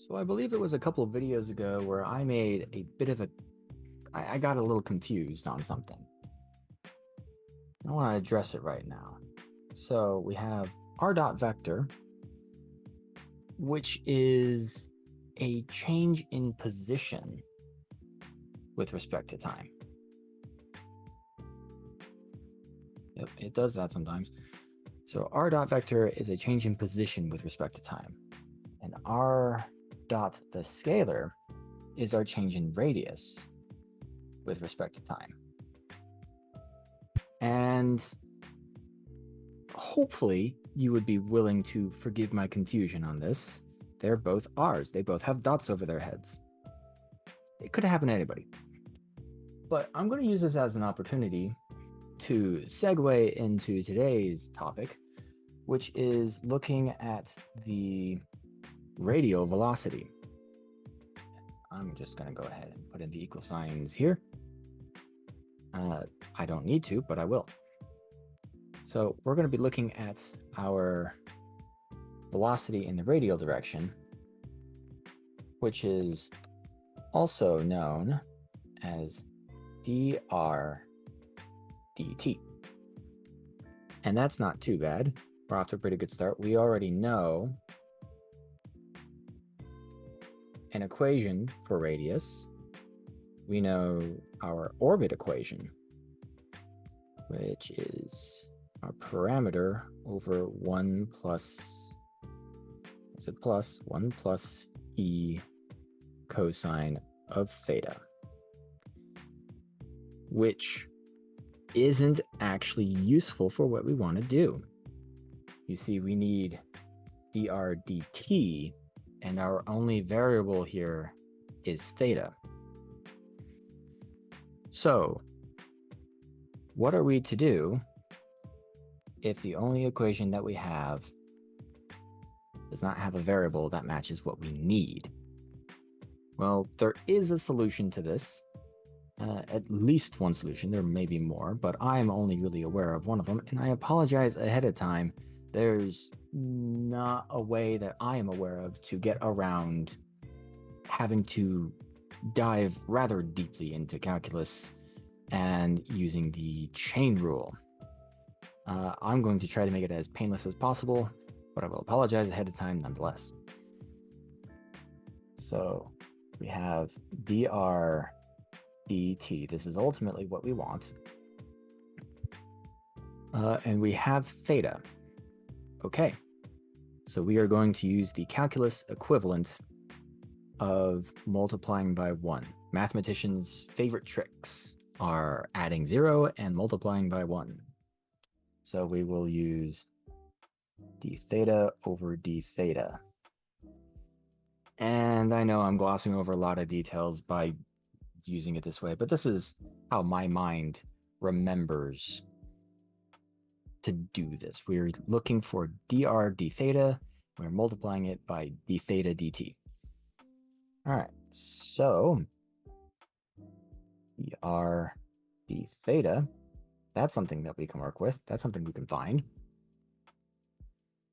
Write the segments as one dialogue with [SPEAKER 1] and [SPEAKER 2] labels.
[SPEAKER 1] So I believe it was a couple of videos ago where I made a bit of I got a little confused on something. I want to address it right now. So we have r dot vector, which is a change in position with respect to time. Yep, it does that sometimes. So r dot vector is a change in position with respect to time. And r dot the scalar is our change in radius with respect to time. And hopefully you would be willing to forgive my confusion on this. They're both r's. They both have dots over their heads. It could happen to anybody. But I'm going to use this as an opportunity to segue into today's topic, which is looking at the radial velocity. I'm just going to go ahead and put in the equal signs here. I don't need to, but I will. So we're going to be looking at our velocity in the radial direction, which is also known as dr dt. And that's not too bad. We're off to a pretty good start. We already know an equation for radius. We know our orbit equation, which is our parameter over 1 plus, is it plus 1 plus e cosine of theta, which isn't actually useful for what we want to do. You see, we need dr dt, and our only variable here is theta. So what are we to do if the only equation that we have does not have a variable that matches what we need? Well, there is a solution to this. At least one solution. There may be more, but I'm only really aware of one of them, and I apologize ahead of time. There's not a way that I am aware of to get around having to dive rather deeply into calculus and using the chain rule. I'm going to try to make it as painless as possible, but I will apologize ahead of time nonetheless. So we have dr dt. This is ultimately what we want. And we have theta. Okay, so we are going to use the calculus equivalent of multiplying by 1. Mathematicians' favorite tricks are adding 0 and multiplying by 1. So we will use d theta over d theta. And I know I'm glossing over a lot of details by using it this way, but this is how my mind remembers to do this. We're looking for dr d theta. We're multiplying it by d theta dt. All right, so dr d theta, that's something that we can work with. That's something we can find.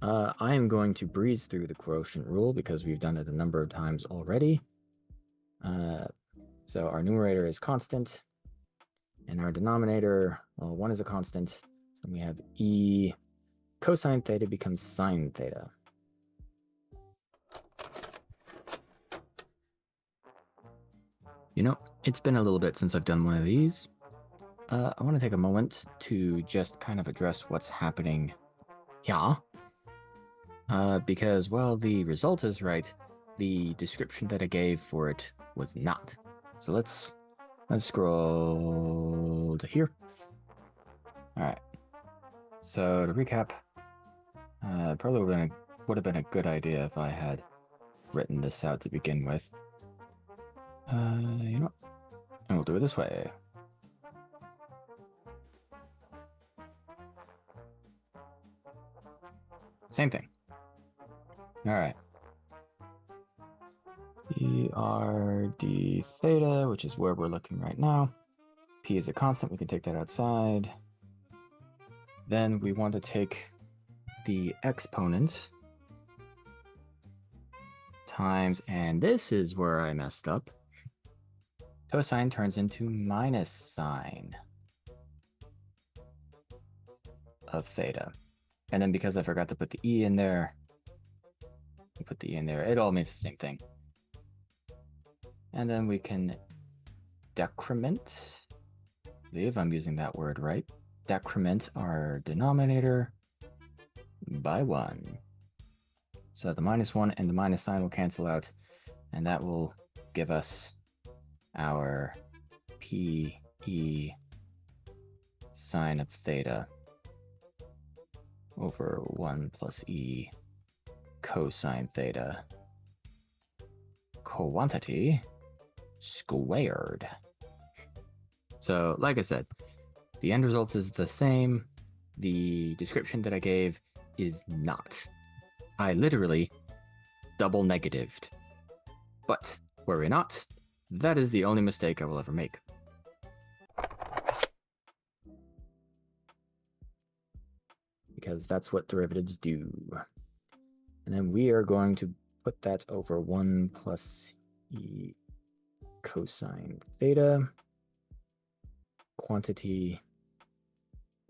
[SPEAKER 1] I am going to breeze through the quotient rule because we've done it a number of times already. So our numerator is constant, and our denominator, well, 1 is a constant. So we have e cosine theta becomes sine theta. You know, it's been a little bit since I've done one of these. I want to take a moment to just kind of address what's happening here. Because, well, the result is right. The description that I gave for it was not. So let's scroll to here. All right. So to recap, probably would have been a good idea if I had written this out to begin with. You know what? And we'll do it this way. Same thing. All right. dr d theta, which is where we're looking right now. P is a constant. We can take that outside. Then we want to take the exponent times, and this is where I messed up. Cosine turns into minus sine of theta. And then because I forgot to put the E in there, we put the E in there. It all means the same thing. And then we can decrement, I believe I'm using that word right, decrement our denominator by 1. So the -1 and the minus sign will cancel out, and that will give us our PE sine of theta over 1 plus E cosine theta quantity squared. So, like I said, the end result is the same. The description that I gave is not. I literally double negatived. But worry not, that is the only mistake I will ever make. Because that's what derivatives do. And then we are going to put that over 1 plus E cosine theta quantity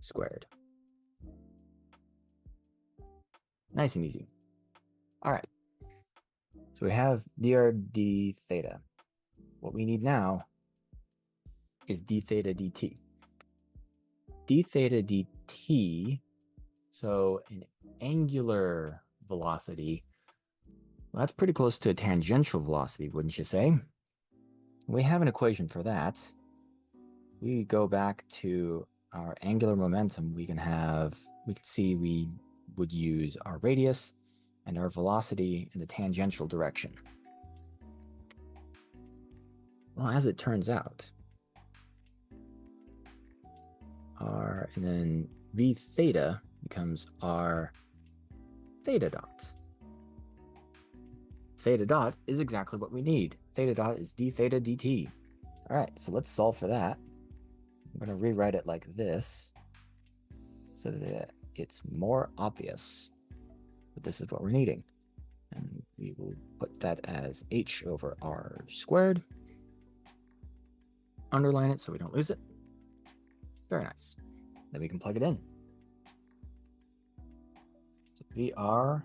[SPEAKER 1] squared. Nice and easy. All right. So we have dr d theta. What we need now is d theta dt. D theta dt, so an angular velocity, well, that's pretty close to a tangential velocity, wouldn't you say? We have an equation for that. We go back to our angular momentum. We can see we would use our radius and our velocity in the tangential direction. Well, as it turns out, and then v theta becomes r theta dot. Theta dot is exactly what we need. Theta dot is d theta dt. All right, so let's solve for that. I'm going to rewrite it like this so that it's more obvious that this is what we're needing. And we will put that as h over r squared. Underline it so we don't lose it. Very nice. Then we can plug it in. So VR,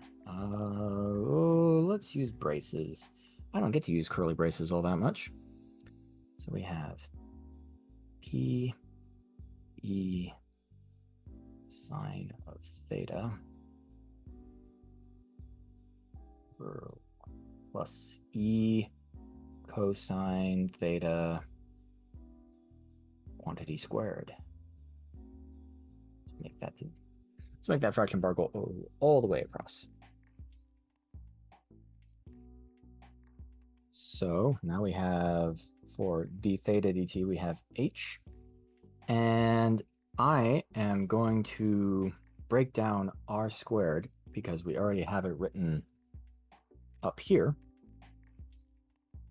[SPEAKER 1] let's use braces. I don't get to use curly braces all that much. So we have P E sine of theta plus E cosine theta quantity squared. Let's make that fraction bar go all the way across. So now we have, for d theta dt, we have h. And I am going to break down r squared because we already have it written up here.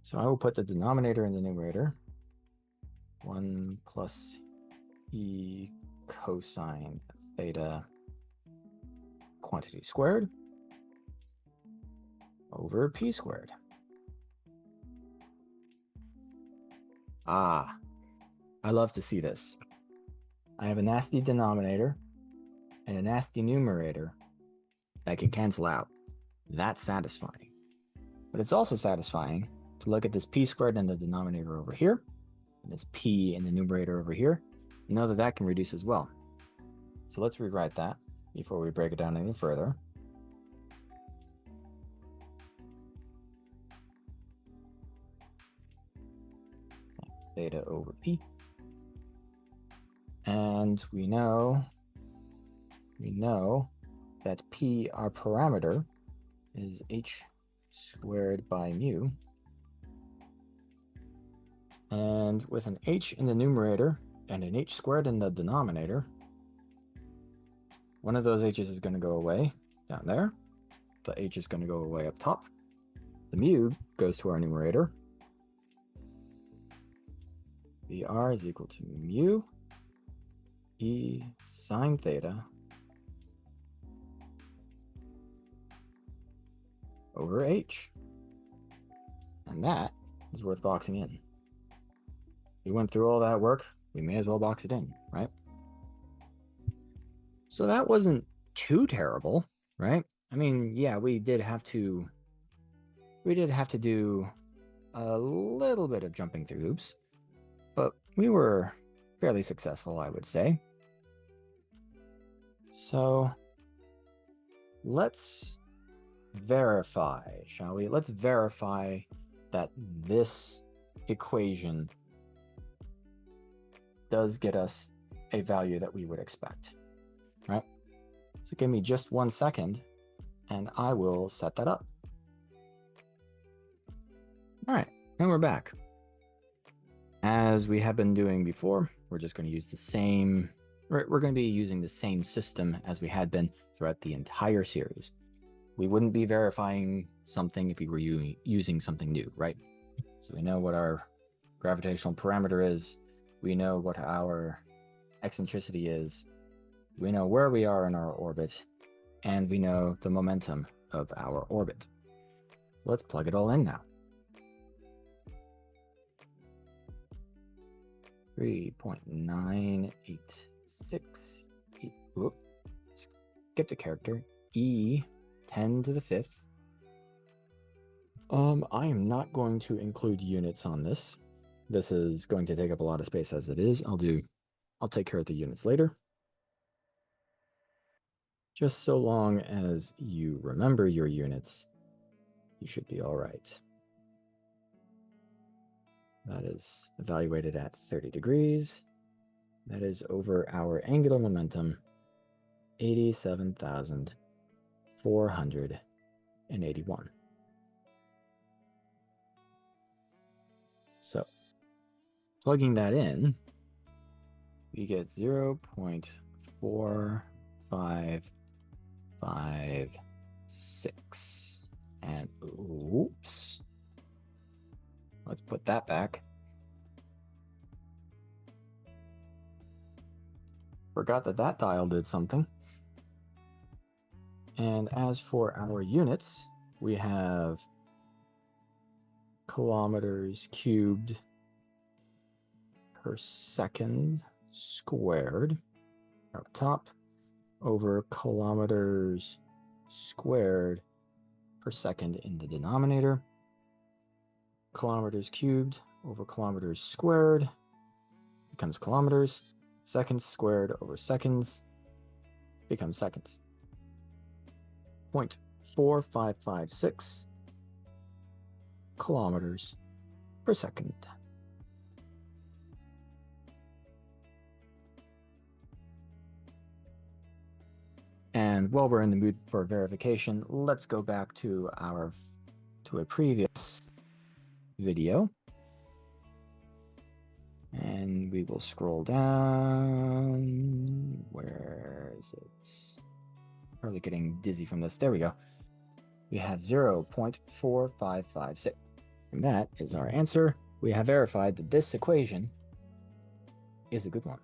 [SPEAKER 1] So I will put the denominator in the numerator. 1 plus e cosine theta quantity squared over p squared. Ah, I love to see this. I have a nasty denominator and a nasty numerator that can cancel out. That's satisfying. But it's also satisfying to look at this p squared in the denominator over here, and this p in the numerator over here, and know that that can reduce as well. So let's rewrite that before we break it down any further. Theta over p. And we know that p, our parameter, is h squared by mu. And with an h in the numerator and an h squared in the denominator, one of those h's is going to go away down there. The h is going to go away up top. The mu goes to our numerator. Vr is equal to mu e sine theta over h. And that is worth boxing in. We went through all that work, we may as well box it in, right? So that wasn't too terrible, right? I mean, yeah, we did have to do a little bit of jumping through hoops, but we were fairly successful, I would say. So let's verify, shall we? Let's verify that this equation does get us a value that we would expect, right? So give me just 1 second and I will set that up. All right, and we're back. As we have been doing before, we're just going to use the same, we're going to be using the same system as we had been throughout the entire series. We wouldn't be verifying something if we were using something new, right? So we know what our gravitational parameter is, we know what our eccentricity is, we know where we are in our orbit, and we know the momentum of our orbit. Let's plug it all in now. 3.986. Whoop. Skipped a character. E 10 to the 5th. I am not going to include units on this. This is going to take up a lot of space as it is. I'll take care of the units later. Just so long as you remember your units, you should be all right. That is evaluated at 30 degrees. That is over our angular momentum, 87,481. So, plugging that in, we get 0.4556. And oops. Let's put that back. Forgot that that dial did something. And as for our units, we have kilometers cubed per second squared up top over kilometers squared per second in the denominator. Kilometers cubed over kilometers squared becomes kilometers. Seconds squared over seconds becomes seconds. 0.4556 kilometers per second. And while we're in the mood for verification, let's go back to a previous video. And we will scroll down. Where is it? Probably getting dizzy from this. There we go. We have 0.4556. And that is our answer. We have verified that this equation is a good one.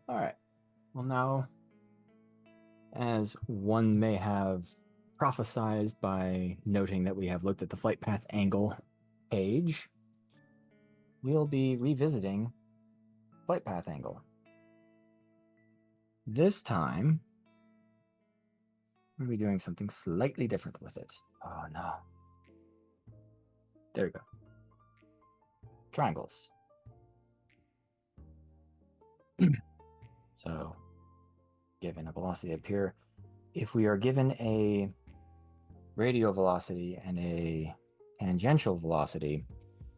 [SPEAKER 1] All right. Well, now, as one may have prophesized by noting that we have looked at the flight path angle page, we'll be revisiting flight path angle. This time, we'll be doing something slightly different with it. Oh no. There we go. Triangles. So, given a velocity up here, if we are given a radial velocity and a tangential velocity,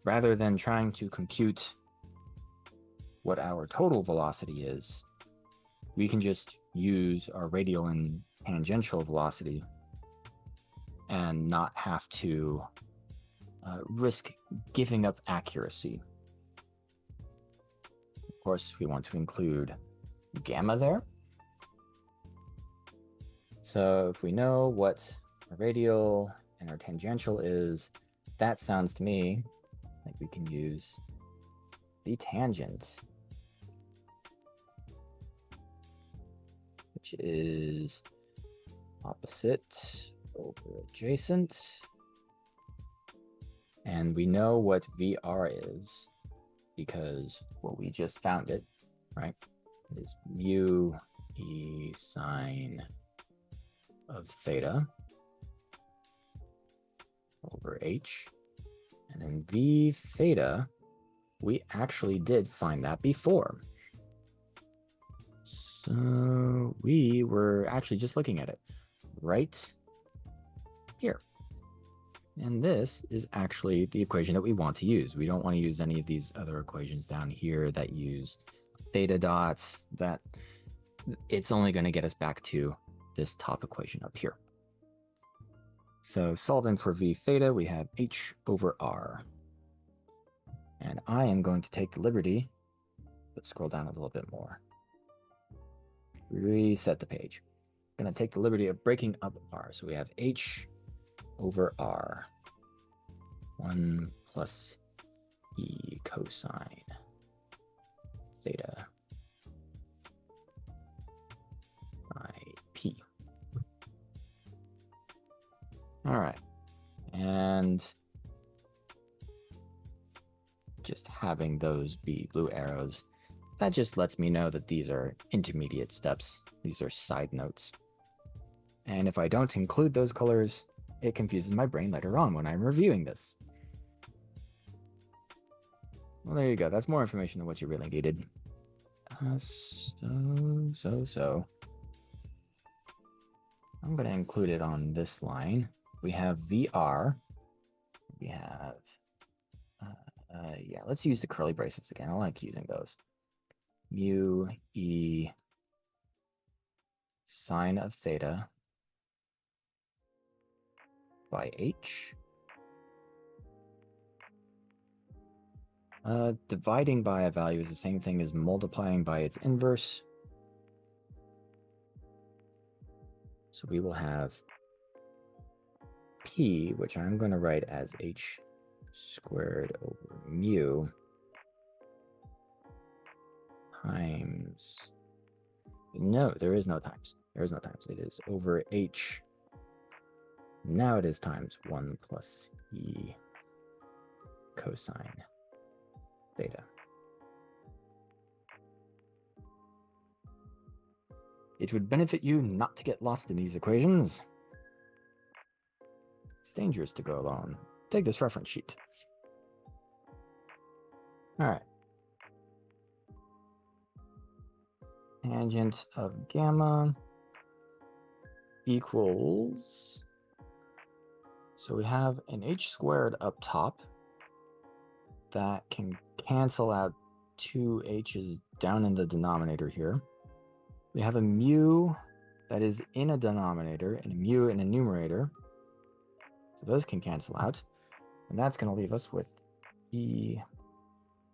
[SPEAKER 1] rather than trying to compute what our total velocity is, we can just use our radial and tangential velocity and not have to risk giving up accuracy. Of course, we want to include gamma there. So if we know what our radial and our tangential is, that sounds to me like we can use the tangent, which is opposite over adjacent. And we know what VR is because, well, we just found it, right? Is mu e sine of theta over h. And then v theta, we actually did find that before. So we were actually just looking at it right here. And this is actually the equation that we want to use. We don't want to use any of these other equations down here that use theta dots. That it's only going to get us back to this top equation up here. So solving for v theta, we have h over r. And I am going to take the liberty, let's scroll down a little bit more. Reset the page. I'm going to take the liberty of breaking up r. So we have h over r. 1 plus e cosine theta by p. All right. And just having those be blue arrows, that just lets me know that these are intermediate steps. These are side notes. And if I don't include those colors, it confuses my brain later on when I'm reviewing this. Well, there you go. That's more information than what you really needed. So. I'm going to include it on this line. We have VR. We have, yeah, let's use the curly braces again. I like using those. Mu e sine of theta by h. Dividing by a value is the same thing as multiplying by its inverse. So we will have p, which I'm going to write as h squared over mu times, no, there is no times. There is no times. It is over h. Now it is times 1 plus e cosine theta. It would benefit you not to get lost in these equations. It's dangerous to go alone. Take this reference sheet. All right. Tangent of gamma equals, so we have an h squared up top that can cancel out two h's down in the denominator here. We have a mu that is in a denominator and a mu in a numerator. So those can cancel out. And that's going to leave us with e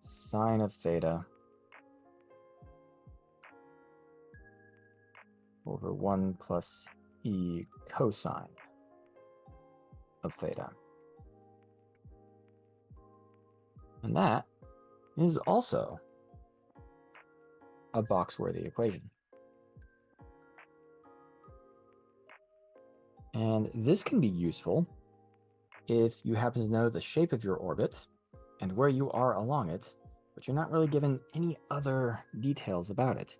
[SPEAKER 1] sine of theta over 1 plus e cosine of theta. And that is also a box-worthy equation. And this can be useful if you happen to know the shape of your orbit and where you are along it, but you're not really given any other details about it.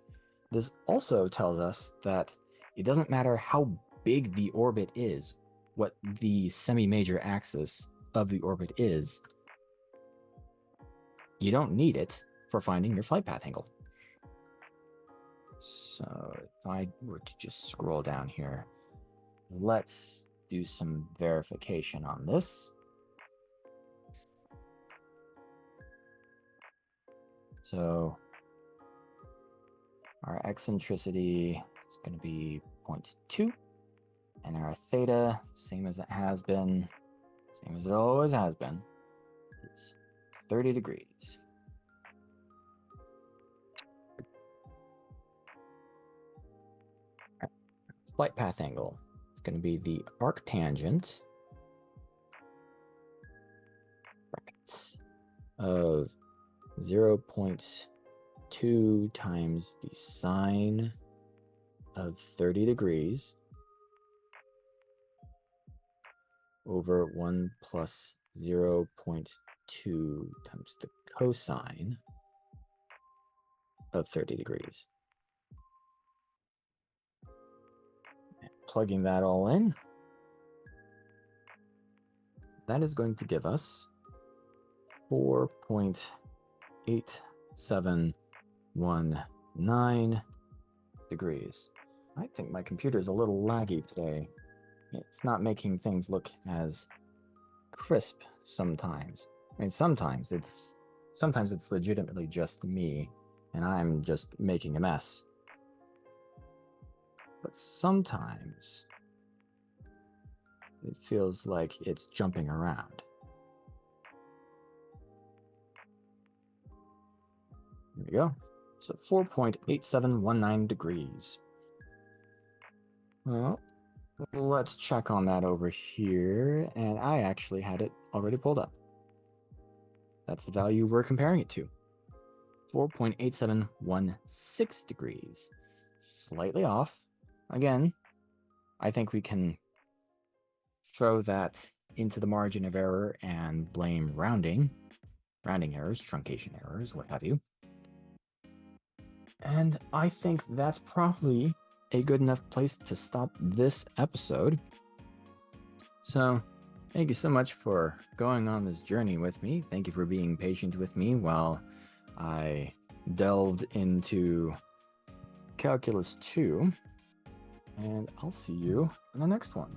[SPEAKER 1] This also tells us that it doesn't matter how big the orbit is, what the semi-major axis of the orbit is, you don't need it for finding your flight path angle. So if I were to just scroll down here, let's do some verification on this. So our eccentricity is going to be 0.2, and our theta, same as it has been, same as it always has been, is 30 degrees. Right. Flight path angle is going to be the arctangent of 0.2 times the sine of 30 degrees over 1 plus 0.2 times the cosine of 30 degrees. And plugging that all in, that is going to give us 4.8719 degrees. I think my computer is a little laggy today. It's not making things look as crisp sometimes. I mean, sometimes it's legitimately just me, and I'm just making a mess. But sometimes it feels like it's jumping around. There we go. So 4.8719 degrees. Well, let's check on that over here. And I actually had it already pulled up. That's the value we're comparing it to. 4.8716 degrees. Slightly off. Again, I think we can throw that into the margin of error and blame rounding errors, truncation errors, what have you. And I think that's probably a good enough place to stop this episode. So thank you so much for going on this journey with me. Thank you for being patient with me while I delved into Calculus 2. And I'll see you in the next one.